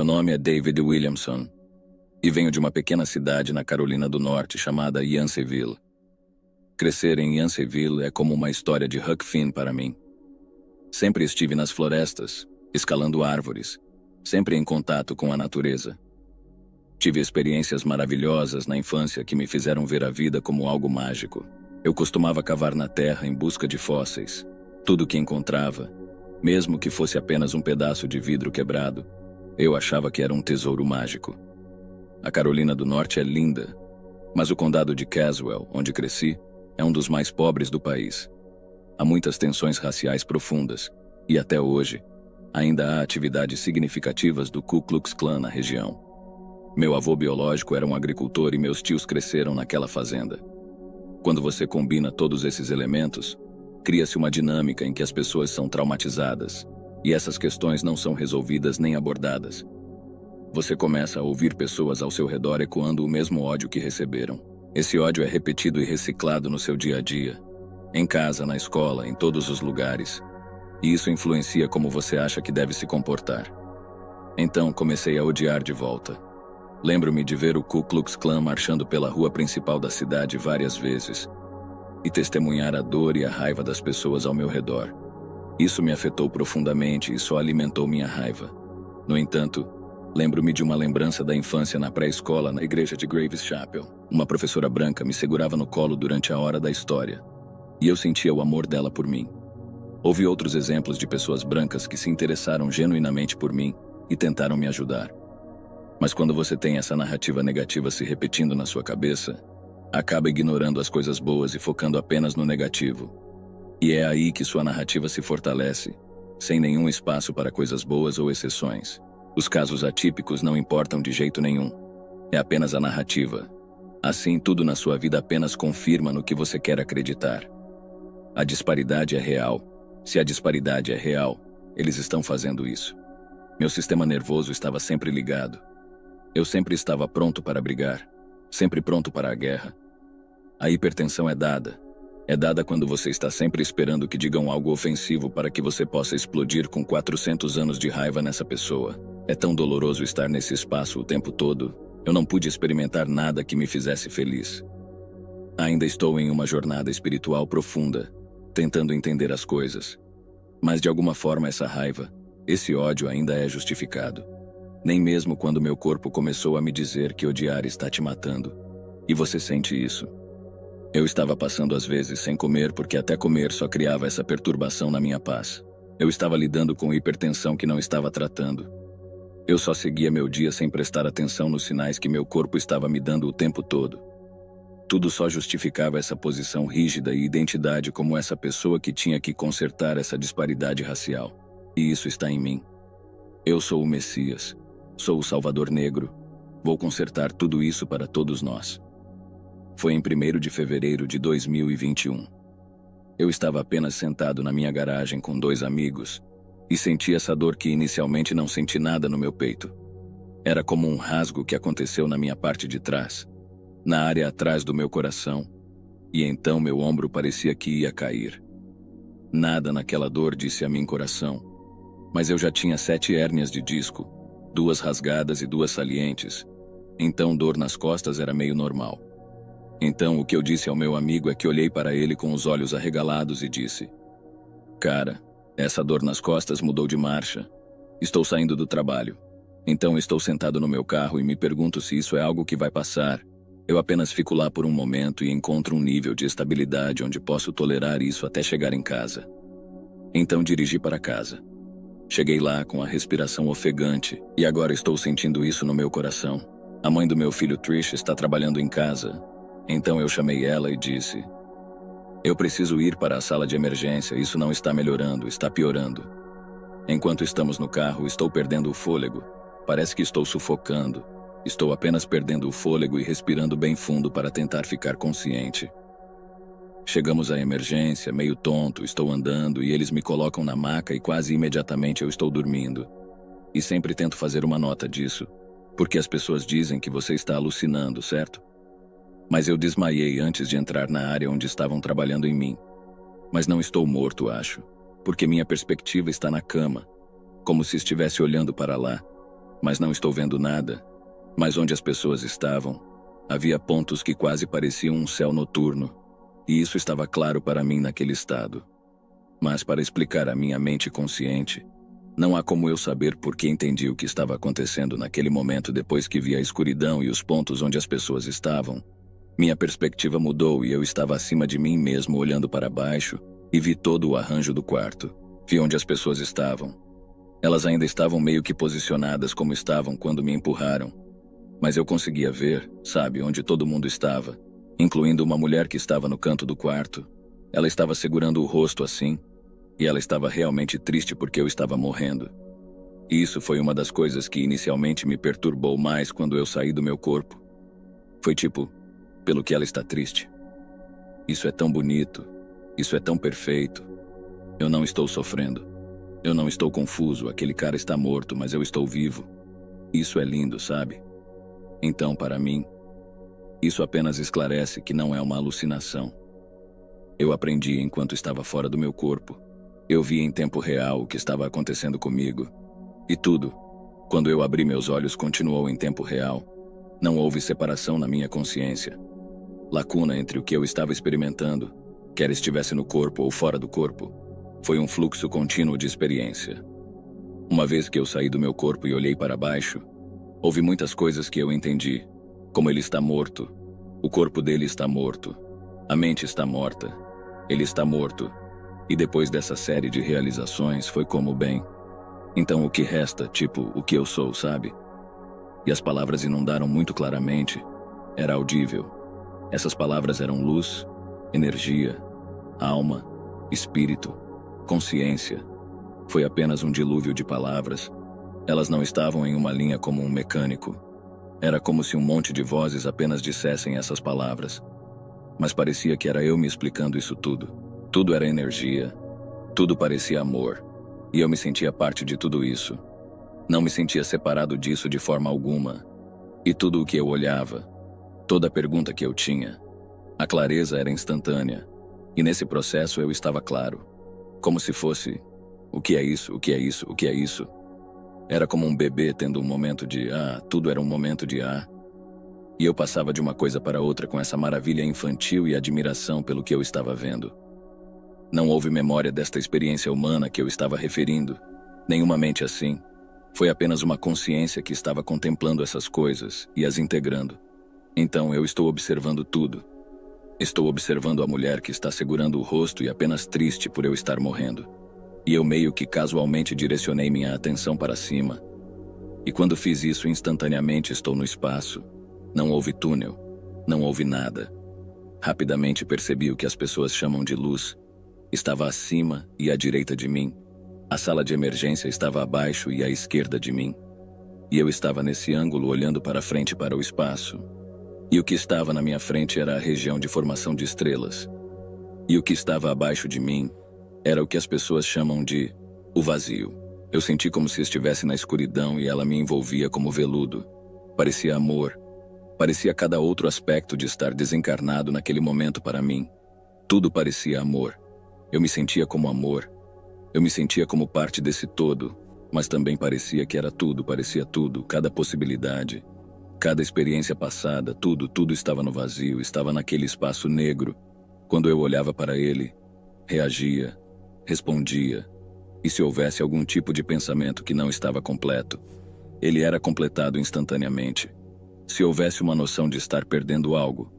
nome é David Williamson e venho de uma pequena cidade na Carolina do Norte chamada Yanceyville. Crescer em Yanceyville é como uma história de Huck Finn para mim. Sempre estive nas florestas, escalando árvores, sempre em contato com a natureza. Tive experiências maravilhosas na infância que me fizeram ver a vida como algo mágico. Eu costumava cavar na terra em busca de fósseis. Tudo que encontrava, mesmo que fosse apenas um pedaço de vidro quebrado, eu achava que era um tesouro mágico. A Carolina do Norte é linda, mas o condado de Caswell, onde cresci, é um dos mais pobres do país. Há muitas tensões raciais profundas, e até hoje, ainda há atividades significativas do Ku Klux Klan na região. Meu avô biológico era um agricultor e meus tios cresceram naquela fazenda. Quando você combina todos esses elementos, cria-se uma dinâmica em que as pessoas são traumatizadas, e essas questões não são resolvidas nem abordadas. Você começa a ouvir pessoas ao seu redor ecoando o mesmo ódio que receberam. Esse ódio é repetido e reciclado no seu dia a dia, em casa, na escola, em todos os lugares. E isso influencia como você acha que deve se comportar. Então comecei a odiar de volta. Lembro-me de ver o Ku Klux Klan marchando pela rua principal da cidade várias vezes e testemunhar a dor e a raiva das pessoas ao meu redor. Isso me afetou profundamente e só alimentou minha raiva. No entanto, lembro-me de uma lembrança da infância na pré-escola na igreja de Graves Chapel. Uma professora branca me segurava no colo durante a hora da história, e eu sentia o amor dela por mim. Houve outros exemplos de pessoas brancas que se interessaram genuinamente por mim e tentaram me ajudar. Mas quando você tem essa narrativa negativa se repetindo na sua cabeça, acaba ignorando as coisas boas e focando apenas no negativo. E é aí que sua narrativa se fortalece, sem nenhum espaço para coisas boas ou exceções. Os casos atípicos não importam de jeito nenhum. É apenas a narrativa. Assim, tudo na sua vida apenas confirma no que você quer acreditar. A disparidade é real. Se a disparidade é real, eles estão fazendo isso. Meu sistema nervoso estava sempre ligado. Eu sempre estava pronto para brigar, sempre pronto para a guerra. A hipertensão é dada. É dada quando você está sempre esperando que digam algo ofensivo para que você possa explodir com 400 anos de raiva nessa pessoa. É tão doloroso estar nesse espaço o tempo todo. Eu não pude experimentar nada que me fizesse feliz. Ainda estou em uma jornada espiritual profunda, tentando entender as coisas. Mas de alguma forma essa raiva, esse ódio ainda é justificado. Nem mesmo quando meu corpo começou a me dizer que odiar está te matando. E você sente isso. Eu estava passando às vezes sem comer porque até comer só criava essa perturbação na minha paz. Eu estava lidando com hipertensão que não estava tratando. Eu só seguia meu dia sem prestar atenção nos sinais que meu corpo estava me dando o tempo todo. Tudo só justificava essa posição rígida e identidade como essa pessoa que tinha que consertar essa disparidade racial. E isso está em mim. Eu sou o Messias. Sou o Salvador Negro. Vou consertar tudo isso para todos nós. Foi em 1º de fevereiro de 2021. Eu estava apenas sentado na minha garagem com 2 amigos e senti essa dor que inicialmente não senti nada no meu peito. Era como um rasgo que aconteceu na minha parte de trás, na área atrás do meu coração, e então meu ombro parecia que ia cair. Nada naquela dor disse a mim coração, mas eu já tinha 7 hérnias de disco, 2 rasgadas e 2 salientes, então dor nas costas era meio normal. Então o que eu disse ao meu amigo é que olhei para ele com os olhos arregalados e disse: "Cara, essa dor nas costas mudou de marcha. Estou saindo do trabalho. Então estou sentado no meu carro e me pergunto se isso é algo que vai passar. Eu apenas fico lá por um momento e encontro um nível de estabilidade onde posso tolerar isso até chegar em casa." Então dirigi para casa. Cheguei lá com a respiração ofegante e agora estou sentindo isso no meu coração. A mãe do meu filho Trish está trabalhando em casa. Então eu chamei ela e disse: "Eu preciso ir para a sala de emergência, isso não está melhorando, está piorando." Enquanto estamos no carro, estou perdendo o fôlego. Parece que estou sufocando. Estou apenas perdendo o fôlego e respirando bem fundo para tentar ficar consciente. Chegamos à emergência, meio tonto, estou andando e eles me colocam na maca e quase imediatamente eu estou dormindo. E sempre tento fazer uma nota disso, porque as pessoas dizem que você está alucinando, certo? Mas eu desmaiei antes de entrar na área onde estavam trabalhando em mim. Mas não estou morto, acho, porque minha perspectiva está na cama, como se estivesse olhando para lá. mas não estou vendo nada. Mas onde as pessoas estavam, havia pontos que quase pareciam um céu noturno, e isso estava claro para mim naquele estado. Mas para explicar à minha mente consciente, não há como eu saber por que entendi o que estava acontecendo naquele momento depois que vi a escuridão e os pontos onde as pessoas estavam. Minha perspectiva mudou e eu estava acima de mim mesmo olhando para baixo e vi todo o arranjo do quarto. Vi onde as pessoas estavam. Elas ainda estavam meio que posicionadas como estavam quando me empurraram. Mas eu conseguia ver, sabe, onde todo mundo estava, incluindo uma mulher que estava no canto do quarto. Ela estava segurando o rosto assim, e ela estava realmente triste porque eu estava morrendo. E isso foi uma das coisas que inicialmente me perturbou mais quando eu saí do meu corpo. Foi tipo, pelo que ela está triste. Isso é tão bonito, isso é tão perfeito. Eu não estou sofrendo. Eu não estou confuso, aquele cara está morto, mas eu estou vivo. Isso é lindo, sabe? Então, para mim, isso apenas esclarece que não é uma alucinação. Eu aprendi enquanto estava fora do meu corpo. Eu vi em tempo real o que estava acontecendo comigo. E tudo, quando eu abri meus olhos, continuou em tempo real. Não houve separação na minha consciência. Lacuna entre o que eu estava experimentando, quer estivesse no corpo ou fora do corpo, foi um fluxo contínuo de experiência. Uma vez que eu saí do meu corpo e olhei para baixo, houve muitas coisas que eu entendi, como ele está morto, o corpo dele está morto, a mente está morta, ele está morto, e depois dessa série de realizações foi como bem. Então o que resta, tipo, o que eu sou, sabe? E as palavras inundaram muito claramente, era audível. Essas palavras eram luz, energia, alma, espírito, consciência. Foi apenas um dilúvio de palavras. Elas não estavam em uma linha como um mecânico. Era como se um monte de vozes apenas dissessem essas palavras. Mas parecia que era eu me explicando isso tudo. Tudo era energia. Tudo parecia amor. E eu me sentia parte de tudo isso. Não me sentia separado disso de forma alguma. E tudo o que eu olhava, toda pergunta que eu tinha, a clareza era instantânea. E nesse processo eu estava claro. Como se fosse, o que é isso, o que é isso, o que é isso? Era como um bebê tendo um momento de tudo era um momento de E eu passava de uma coisa para outra com essa maravilha infantil e admiração pelo que eu estava vendo. Não houve memória desta experiência humana que eu estava referindo, nenhuma mente assim. Foi apenas uma consciência que estava contemplando essas coisas e as integrando. Então eu estou observando tudo. Estou observando a mulher que está segurando o rosto e apenas triste por eu estar morrendo. E eu meio que casualmente direcionei minha atenção para cima. E quando fiz isso instantaneamente estou no espaço. Não houve túnel. Não houve nada. Rapidamente percebi o que as pessoas chamam de luz. Estava acima e à direita de mim. A sala de emergência estava abaixo e à esquerda de mim. E eu estava nesse ângulo olhando para frente para o espaço. E o que estava na minha frente era a região de formação de estrelas. E o que estava abaixo de mim era o que as pessoas chamam de o vazio. Eu senti como se estivesse na escuridão e ela me envolvia como veludo. Parecia amor. Parecia cada outro aspecto de estar desencarnado naquele momento para mim. Tudo parecia amor. Eu me sentia como amor. Eu me sentia como parte desse todo, mas também parecia que era tudo, parecia tudo, cada possibilidade. Cada experiência passada, tudo estava no vazio, estava naquele espaço negro. Quando eu olhava para ele, reagia, respondia. E se houvesse algum tipo de pensamento que não estava completo, ele era completado instantaneamente. Se houvesse uma noção de estar perdendo algo,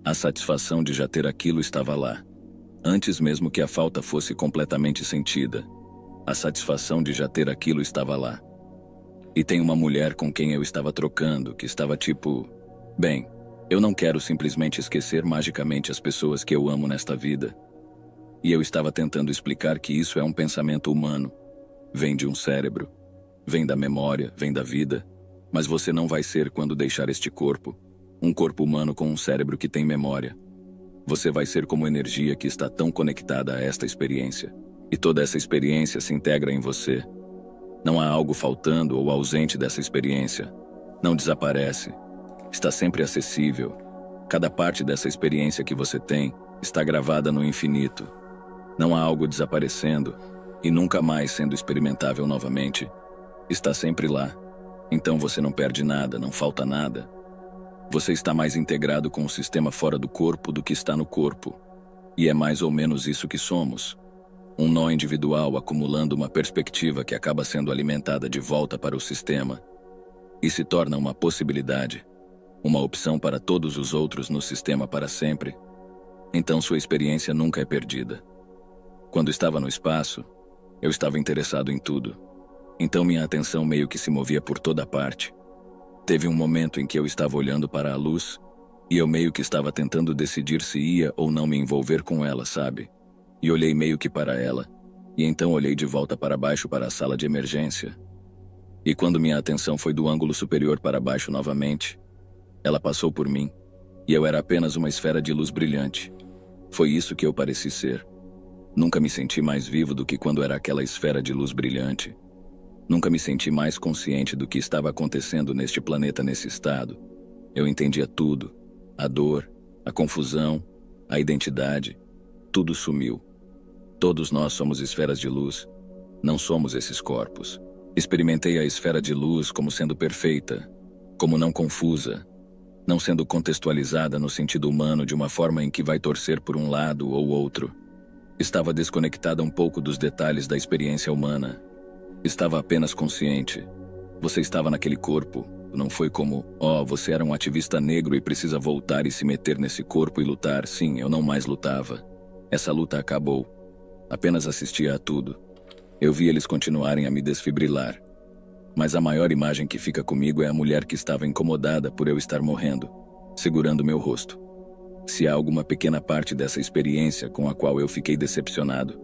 a satisfação de já ter aquilo estava lá. Antes mesmo que a falta fosse completamente sentida, a satisfação de já ter aquilo estava lá. E tem uma mulher com quem eu estava trocando, que estava tipo, bem, eu não quero simplesmente esquecer magicamente as pessoas que eu amo nesta vida. E eu estava tentando explicar que isso é um pensamento humano. Vem de um cérebro, vem da memória, vem da vida, mas você não vai ser quando deixar este corpo, um corpo humano com um cérebro que tem memória. Você vai ser como energia que está tão conectada a esta experiência. E toda essa experiência se integra em você. Não há algo faltando ou ausente dessa experiência. Não desaparece. Está sempre acessível. Cada parte dessa experiência que você tem está gravada no infinito. Não há algo desaparecendo e nunca mais sendo experimentável novamente. Está sempre lá. Então você não perde nada, não falta nada. Você está mais integrado com o sistema fora do corpo do que está no corpo. E é mais ou menos isso que somos. Um nó individual acumulando uma perspectiva que acaba sendo alimentada de volta para o sistema. E se torna uma possibilidade. Uma opção para todos os outros no sistema para sempre. Então sua experiência nunca é perdida. Quando estava no espaço, eu estava interessado em tudo. Então minha atenção meio que se movia por toda parte. Teve um momento em que eu estava olhando para a luz, e eu meio que estava tentando decidir se ia ou não me envolver com ela, sabe? E olhei meio que para ela, e então olhei de volta para baixo para a sala de emergência. E quando minha atenção foi do ângulo superior para baixo novamente, ela passou por mim, e eu era apenas uma esfera de luz brilhante. Foi isso que eu pareci ser. Nunca me senti mais vivo do que quando era aquela esfera de luz brilhante. Nunca me senti mais consciente do que estava acontecendo neste planeta nesse estado. Eu entendia tudo. A dor, a confusão, a identidade. Tudo sumiu. Todos nós somos esferas de luz. Não somos esses corpos. Experimentei a esfera de luz como sendo perfeita, como não confusa, não sendo contextualizada no sentido humano de uma forma em que vai torcer por um lado ou outro. Estava desconectada um pouco dos detalhes da experiência humana. Estava apenas consciente. Você estava naquele corpo. Não foi como, você era um ativista negro e precisa voltar e se meter nesse corpo e lutar. Sim, eu não mais lutava. Essa luta acabou. Apenas assistia a tudo. Eu vi eles continuarem a me desfibrilar. Mas a maior imagem que fica comigo é a mulher que estava incomodada por eu estar morrendo, segurando meu rosto. Se há alguma pequena parte dessa experiência com a qual eu fiquei decepcionado,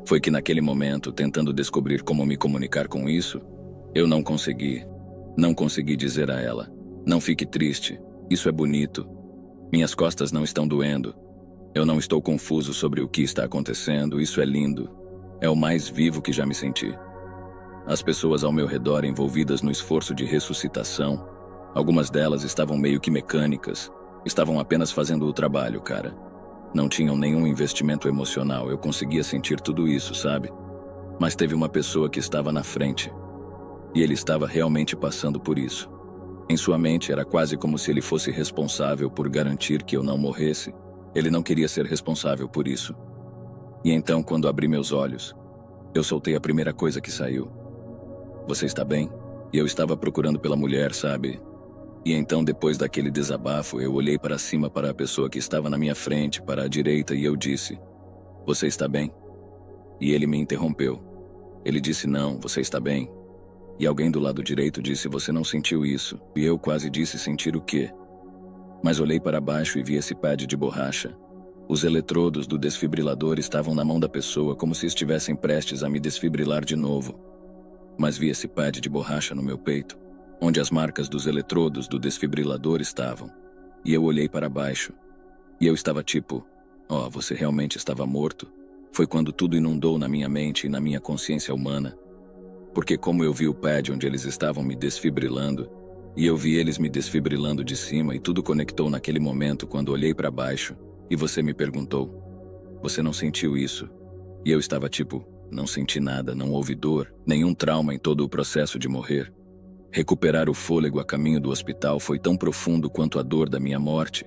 foi que naquele momento, tentando descobrir como me comunicar com isso, eu não consegui. Não consegui dizer a ela, não fique triste, isso é bonito. Minhas costas não estão doendo. Eu não estou confuso sobre o que está acontecendo, isso é lindo. É o mais vivo que já me senti. As pessoas ao meu redor envolvidas no esforço de ressuscitação, algumas delas estavam meio que mecânicas, estavam apenas fazendo o trabalho, cara. Não tinham nenhum investimento emocional, eu conseguia sentir tudo isso, sabe? Mas teve uma pessoa que estava na frente. E ele estava realmente passando por isso. Em sua mente era quase como se ele fosse responsável por garantir que eu não morresse. Ele não queria ser responsável por isso. E então, quando abri meus olhos, eu soltei a primeira coisa que saiu. Você está bem? E eu estava procurando pela mulher, sabe? E então, depois daquele desabafo, eu olhei para cima para a pessoa que estava na minha frente, para a direita, e eu disse, você está bem? E ele me interrompeu. Ele disse, não, você está bem? E alguém do lado direito disse, você não sentiu isso? E eu quase disse, sentir o quê? Mas olhei para baixo e vi esse pad de borracha. Os eletrodos do desfibrilador estavam na mão da pessoa como se estivessem prestes a me desfibrilar de novo. Mas vi esse pad de borracha no meu peito, onde as marcas dos eletrodos do desfibrilador estavam. E eu olhei para baixo. E eu estava tipo, você realmente estava morto? Foi quando tudo inundou na minha mente e na minha consciência humana. Porque como eu vi o pad onde eles estavam me desfibrilando, e eu vi eles me desfibrilando de cima e tudo conectou naquele momento quando olhei para baixo, e você me perguntou, você não sentiu isso? E eu estava tipo, não senti nada, não houve dor, nenhum trauma em todo o processo de morrer. Recuperar o fôlego a caminho do hospital foi tão profundo quanto a dor da minha morte.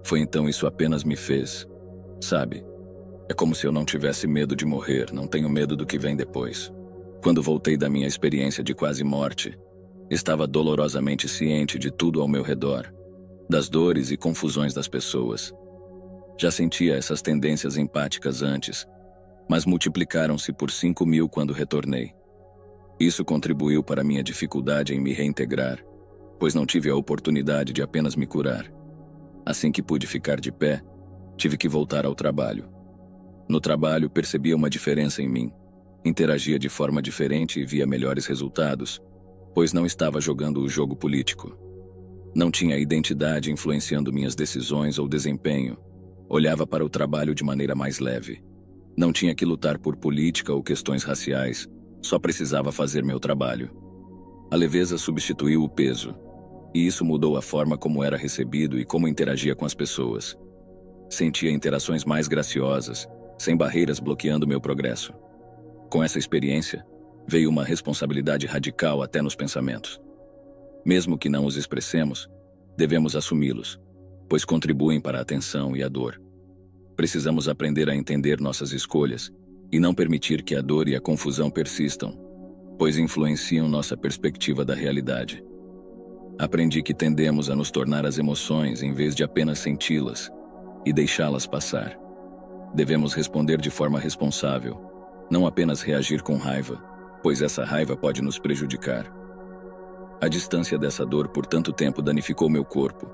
Foi então isso apenas me fez, sabe? É como se eu não tivesse medo de morrer, não tenho medo do que vem depois. Quando voltei da minha experiência de quase morte, estava dolorosamente ciente de tudo ao meu redor, das dores e confusões das pessoas. Já sentia essas tendências empáticas antes, mas multiplicaram-se por 5.000 quando retornei. Isso contribuiu para minha dificuldade em me reintegrar, pois não tive a oportunidade de apenas me curar. Assim que pude ficar de pé, tive que voltar ao trabalho. No trabalho, percebia uma diferença em mim. Interagia de forma diferente e via melhores resultados, pois não estava jogando o jogo político. Não tinha identidade influenciando minhas decisões ou desempenho. Olhava para o trabalho de maneira mais leve. Não tinha que lutar por política ou questões raciais, só precisava fazer meu trabalho. A leveza substituiu o peso, e isso mudou a forma como era recebido e como interagia com as pessoas. Sentia interações mais graciosas, sem barreiras bloqueando meu progresso. Com essa experiência, veio uma responsabilidade radical até nos pensamentos. Mesmo que não os expressemos, devemos assumi-los, pois contribuem para a tensão e a dor. Precisamos aprender a entender nossas escolhas e não permitir que a dor e a confusão persistam, pois influenciam nossa perspectiva da realidade. Aprendi que tendemos a nos tornar as emoções em vez de apenas senti-las e deixá-las passar. Devemos responder de forma responsável, não apenas reagir com raiva, pois essa raiva pode nos prejudicar. A distância dessa dor por tanto tempo danificou meu corpo,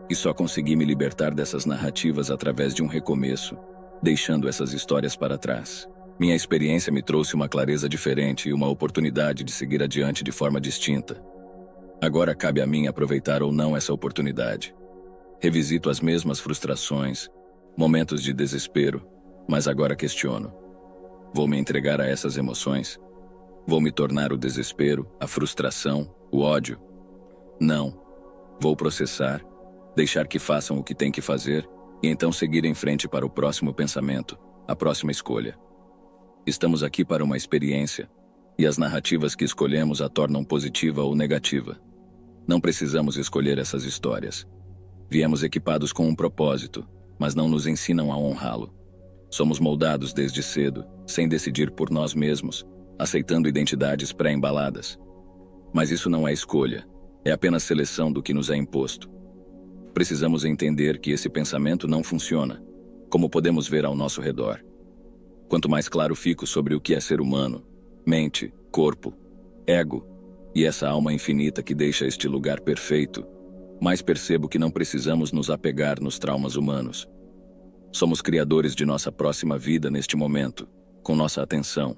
e só consegui me libertar dessas narrativas através de um recomeço, deixando essas histórias para trás. Minha experiência me trouxe uma clareza diferente e uma oportunidade de seguir adiante de forma distinta. Agora cabe a mim aproveitar ou não essa oportunidade. Revisito as mesmas frustrações, momentos de desespero, mas agora questiono. Vou me entregar a essas emoções? Vou me tornar o desespero, a frustração, o ódio? Não. Vou processar, deixar que façam o que têm que fazer e então seguir em frente para o próximo pensamento, a próxima escolha. Estamos aqui para uma experiência, e as narrativas que escolhemos a tornam positiva ou negativa. Não precisamos escolher essas histórias. Viemos equipados com um propósito, mas não nos ensinam a honrá-lo. Somos moldados desde cedo, sem decidir por nós mesmos, aceitando identidades pré-embaladas. Mas isso não é escolha, é apenas seleção do que nos é imposto. Precisamos entender que esse pensamento não funciona, como podemos ver ao nosso redor. Quanto mais claro fico sobre o que é ser humano, mente, corpo, ego e essa alma infinita que deixa este lugar perfeito, mais percebo que não precisamos nos apegar nos traumas humanos. Somos criadores de nossa próxima vida neste momento, com nossa atenção.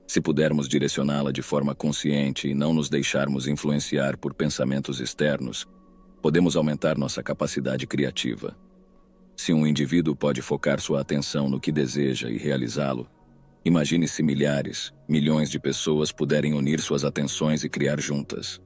Se pudermos direcioná-la de forma consciente e não nos deixarmos influenciar por pensamentos externos, podemos aumentar nossa capacidade criativa. Se um indivíduo pode focar sua atenção no que deseja e realizá-lo, imagine se milhares, milhões de pessoas puderem unir suas atenções e criar juntas.